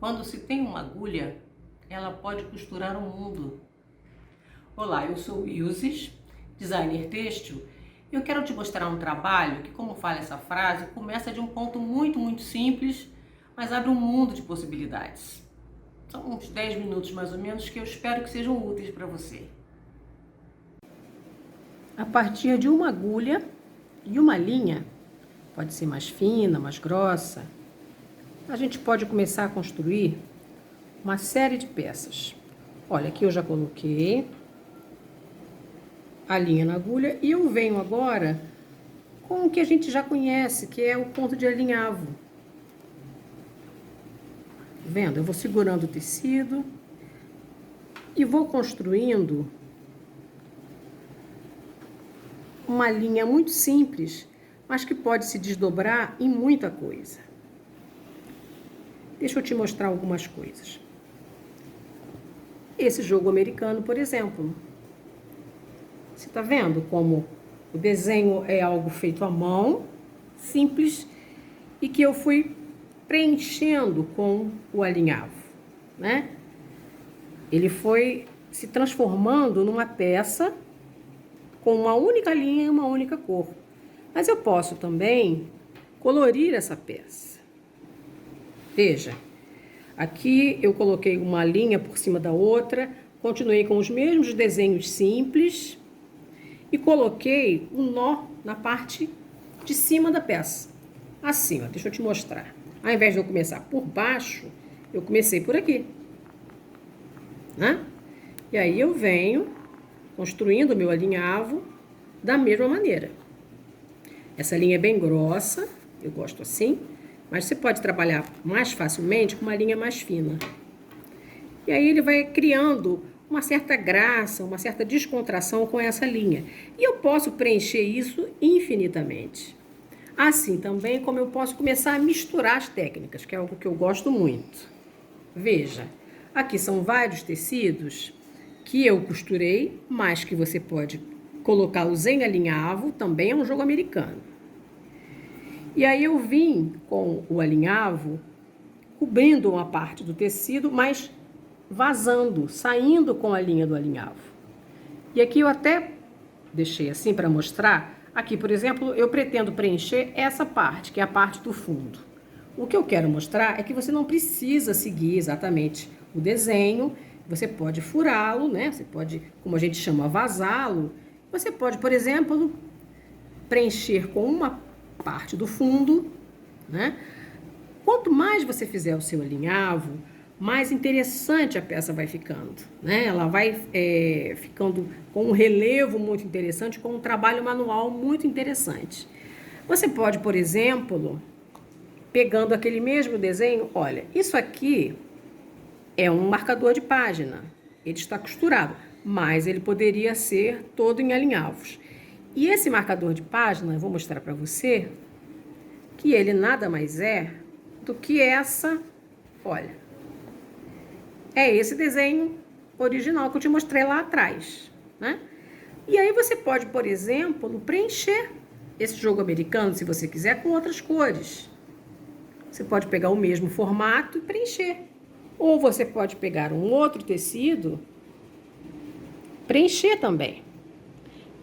Quando se tem uma agulha, ela pode costurar o mundo. Olá, eu sou Ilses, designer têxtil, e eu quero te mostrar um trabalho que, como fala essa frase, começa de um ponto muito simples, mas abre um mundo de possibilidades. São uns 10 minutos mais ou menos que eu espero que sejam úteis para você. A partir de uma agulha e uma linha, pode ser mais fina, mais grossa, a gente pode começar a construir uma série de peças. Olha, aqui eu já coloquei a linha na agulha e eu venho agora com o que a gente já conhece, que é o ponto de alinhavo. Vendo? Eu vou segurando o tecido e vou construindo uma linha muito simples, mas que pode se desdobrar em muita coisa. Deixa eu te mostrar algumas coisas. Esse jogo americano, por exemplo. Você está vendo como o desenho é algo feito à mão, simples, e que eu fui preenchendo com o alinhavo, né? Ele foi se transformando numa peça com uma única linha e uma única cor. Mas eu posso também colorir essa peça. Veja, aqui eu coloquei uma linha por cima da outra, continuei com os mesmos desenhos simples e coloquei um nó na parte de cima da peça. Assim, ó, deixa eu te mostrar. Ao invés de eu começar por baixo, eu comecei por aqui, né? E aí eu venho construindo o meu alinhavo da mesma maneira. Essa linha é bem grossa, eu gosto assim, mas você pode trabalhar mais facilmente com uma linha mais fina. E aí ele vai criando uma certa graça, uma certa descontração com essa linha. E eu posso preencher isso infinitamente. Assim também como eu posso começar a misturar as técnicas, que é algo que eu gosto muito. Veja, aqui são vários tecidos que eu costurei, mas que você pode colocá-los em alinhavo, também é um jogo americano. E aí eu vim com o alinhavo cobrindo uma parte do tecido, mas vazando, saindo com a linha do alinhavo. E aqui eu até deixei assim para mostrar. Aqui, por exemplo, eu pretendo preencher essa parte, que é a parte do fundo. O que eu quero mostrar é que você não precisa seguir exatamente o desenho, você pode furá-lo, né? Você pode, como a gente chama, vazá-lo. Você pode, por exemplo, preencher com uma parte do fundo, né? Quanto mais você fizer o seu alinhavo, mais interessante a peça vai ficando, né? Ela vai ficando com um relevo muito interessante, com um trabalho manual muito interessante. Você pode, por exemplo, pegando aquele mesmo desenho, olha, isso aqui é um marcador de página, ele está costurado, mas ele poderia ser todo em alinhavos. E esse marcador de página, eu vou mostrar para você, que ele nada mais é do que essa, olha, é esse desenho original que eu te mostrei lá atrás, né? E aí você pode, por exemplo, preencher esse jogo americano, se você quiser, com outras cores. Você pode pegar o mesmo formato e preencher. Ou você pode pegar um outro tecido, preencher também.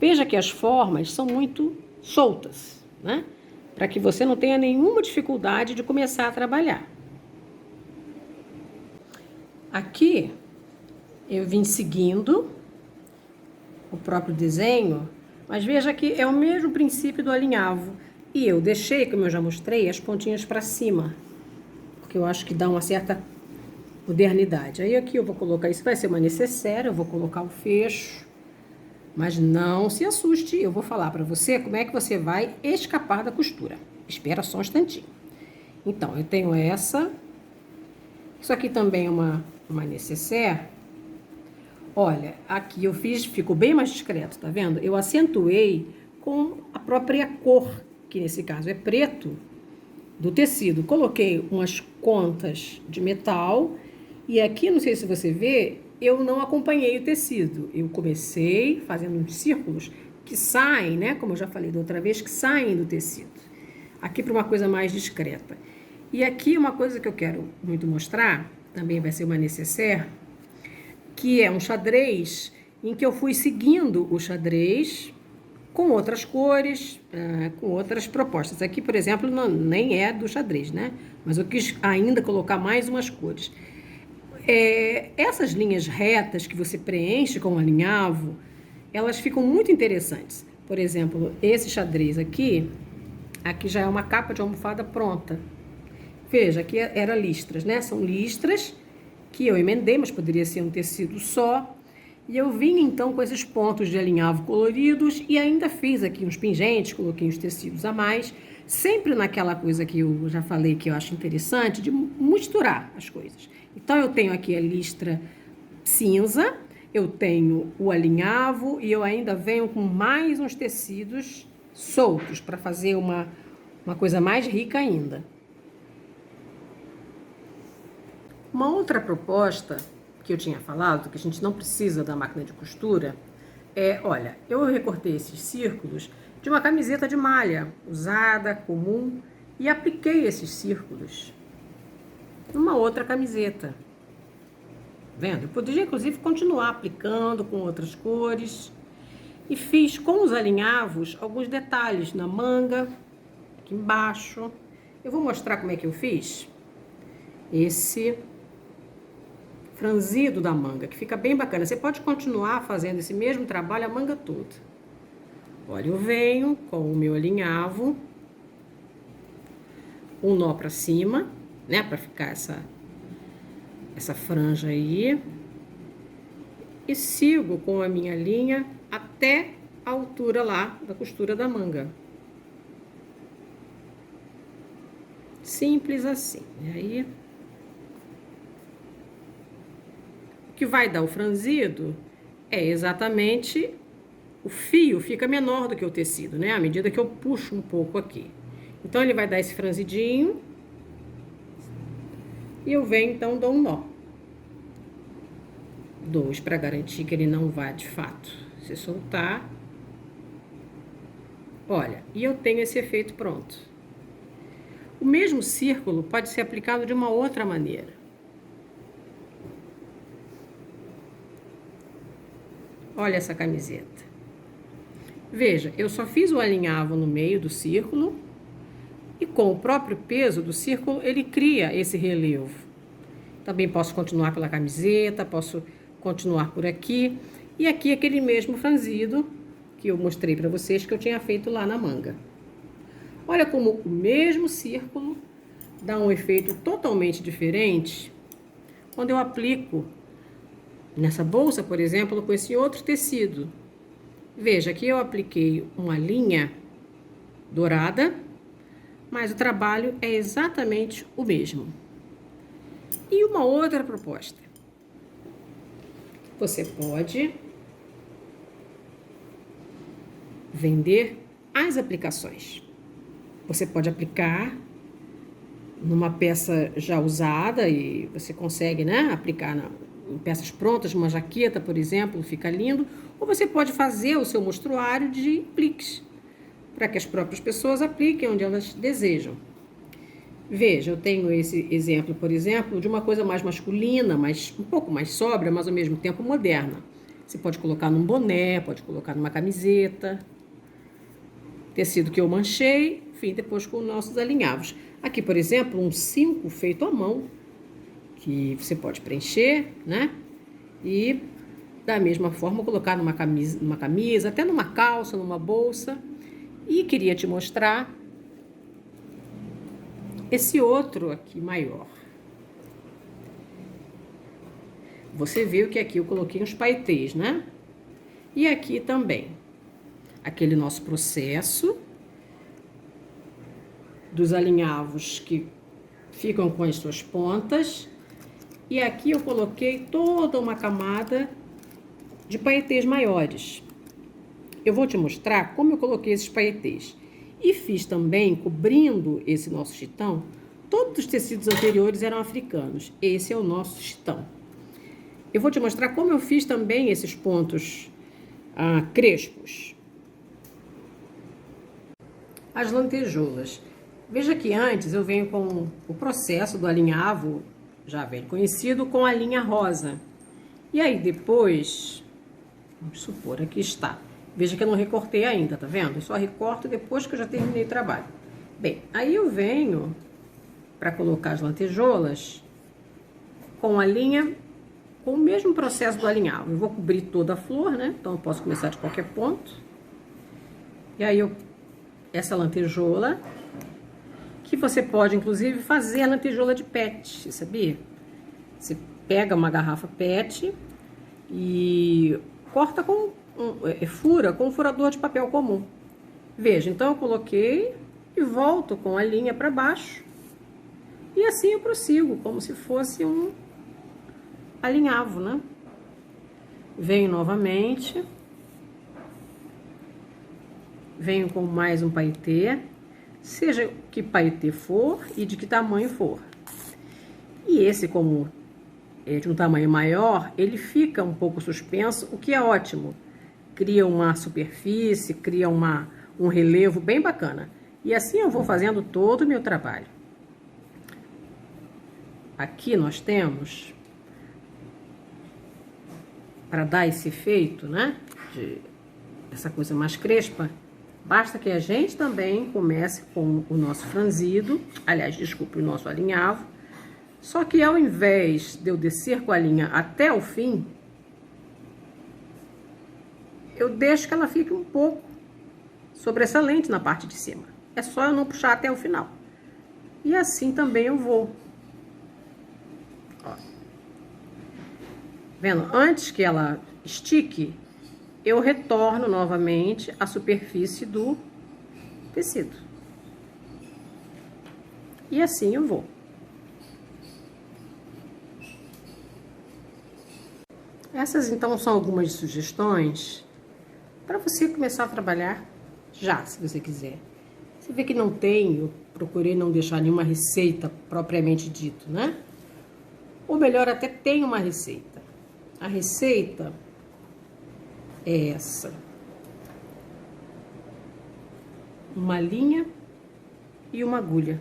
Veja que as formas são muito soltas, né? Para que você não tenha nenhuma dificuldade de começar a trabalhar. Aqui eu vim seguindo o próprio desenho, mas veja que é o mesmo princípio do alinhavo. E eu deixei, como eu já mostrei, as pontinhas para cima, porque eu acho que dá uma certa modernidade. Aí aqui eu vou colocar, isso vai ser uma necessaire, eu vou colocar o fecho, mas não se assuste, eu vou falar para você como é que você vai escapar da costura. Espera só um instantinho. Então, eu tenho essa, isso aqui também é uma necessaire. Olha, aqui eu fiz, ficou bem mais discreto, tá vendo? Eu acentuei com a própria cor, que nesse caso é preto, do tecido. Coloquei umas contas de metal e aqui, não sei se você vê, eu não acompanhei o tecido. Eu comecei fazendo uns círculos que saem, né? Como eu já falei da outra vez, que saem do tecido. Aqui para uma coisa mais discreta. E aqui uma coisa que eu quero muito mostrar, também vai ser uma nécessaire, que é um xadrez em que eu fui seguindo o xadrez com outras cores, com outras propostas. Aqui, por exemplo, nem é do xadrez, né? Mas eu quis ainda colocar mais umas cores. Essas linhas retas que você preenche com o alinhavo, elas ficam muito interessantes. Por exemplo, esse xadrez aqui já é uma capa de almofada pronta. Veja, aqui era listras, né? São listras que eu emendei, mas poderia ser um tecido só. E eu vim então com esses pontos de alinhavo coloridos e ainda fiz aqui uns pingentes, coloquei os tecidos a mais, sempre naquela coisa que eu já falei que eu acho interessante, de misturar as coisas. Então eu tenho aqui a listra cinza, eu tenho o alinhavo e eu ainda venho com mais uns tecidos soltos para fazer uma coisa mais rica ainda. Uma outra proposta que eu tinha falado, que a gente não precisa da máquina de costura, olha, eu recortei esses círculos de uma camiseta de malha, usada, comum, e apliquei esses círculos numa outra camiseta. Vendo? Eu poderia, inclusive, continuar aplicando com outras cores. E fiz com os alinhavos alguns detalhes na manga, aqui embaixo. Eu vou mostrar como é que eu fiz esse franzido da manga, que fica bem bacana. Você pode continuar fazendo esse mesmo trabalho a manga toda. Olha, eu venho com o meu alinhavo, um nó pra cima, né, pra ficar essa franja aí. E sigo com a minha linha até a altura lá da costura da manga. Simples assim. E aí, o que vai dar o franzido é exatamente o fio fica menor do que o tecido, né? À medida que eu puxo um pouco aqui. Então, ele vai dar esse franzidinho. E eu venho, então, dou um nó. 2, para garantir que ele não vá, de fato, se soltar. Olha, e eu tenho esse efeito pronto. O mesmo círculo pode ser aplicado de uma outra maneira. Olha essa camiseta. Veja, eu só fiz o alinhavo no meio do círculo e com o próprio peso do círculo ele cria esse relevo. Também posso continuar pela camiseta, posso continuar por aqui. E aqui aquele mesmo franzido que eu mostrei para vocês que eu tinha feito lá na manga. Olha como o mesmo círculo dá um efeito totalmente diferente quando eu aplico nessa bolsa, por exemplo, com esse outro tecido. Veja, aqui eu apliquei uma linha dourada, mas o trabalho é exatamente o mesmo. E uma outra proposta. Você pode vender as aplicações. Você pode aplicar numa peça já usada e você consegue, né, aplicar em peças prontas, uma jaqueta, por exemplo, fica lindo. Ou você pode fazer o seu mostruário de pliques, para que as próprias pessoas apliquem onde elas desejam. Veja, eu tenho esse exemplo, por exemplo, de uma coisa mais masculina, um pouco mais sóbria, mas ao mesmo tempo moderna. Você pode colocar num boné, pode colocar numa camiseta. Tecido que eu manchei, enfim, depois com nossos alinhavos. Aqui, por exemplo, um 5 feito à mão, que você pode preencher, né? E da mesma forma colocar numa camisa, até numa calça, numa bolsa. E queria te mostrar esse outro aqui maior. Você viu que aqui eu coloquei uns paetês, né? E aqui também. Aquele nosso processo dos alinhavos que ficam com as suas pontas. E aqui eu coloquei toda uma camada de paetês maiores. Eu vou te mostrar como eu coloquei esses paetês. E fiz também, cobrindo esse nosso chitão, todos os tecidos anteriores eram africanos. Esse é o nosso chitão. Eu vou te mostrar como eu fiz também esses pontos crespos. As lantejoulas. Veja que antes eu venho com o processo do alinhavo, já bem conhecido, com a linha rosa. E aí depois, vamos supor, aqui está. Veja que eu não recortei ainda, tá vendo? Eu só recorto depois que eu já terminei o trabalho. Bem, aí eu venho para colocar as lantejoulas com a linha, com o mesmo processo do alinhavo. Eu vou cobrir toda a flor, né? Então eu posso começar de qualquer ponto. E aí essa lantejoula, que você pode inclusive fazer a lantejoula de PET, sabia? Você pega uma garrafa PET e corta fura com um furador de papel comum. Veja, então eu coloquei e volto com a linha para baixo. E assim eu prossigo, como se fosse um alinhavo, né? Venho novamente. Venho com mais um paetê, seja que paetê for e de que tamanho for. E esse, como é de um tamanho maior, ele fica um pouco suspenso, o que é ótimo. Cria uma superfície, cria um relevo bem bacana. E assim eu vou fazendo todo o meu trabalho. Aqui nós temos, para dar esse efeito, né, essa coisa mais crespa, basta que a gente também comece com o nosso franzido, aliás, desculpe, o nosso alinhavo. Só que ao invés de eu descer com a linha até o fim, eu deixo que ela fique um pouco sobressalente na parte de cima. É só eu não puxar até o final. E assim também eu vou. Ó. Vendo? Antes que ela estique, eu retorno novamente a superfície do tecido. E assim eu vou. Essas, então, são algumas sugestões para você começar a trabalhar já, se você quiser. Você vê que não tem, eu procurei não deixar nenhuma receita propriamente dito, né? Ou melhor, até tem uma receita. A receita é essa. Uma linha e uma agulha.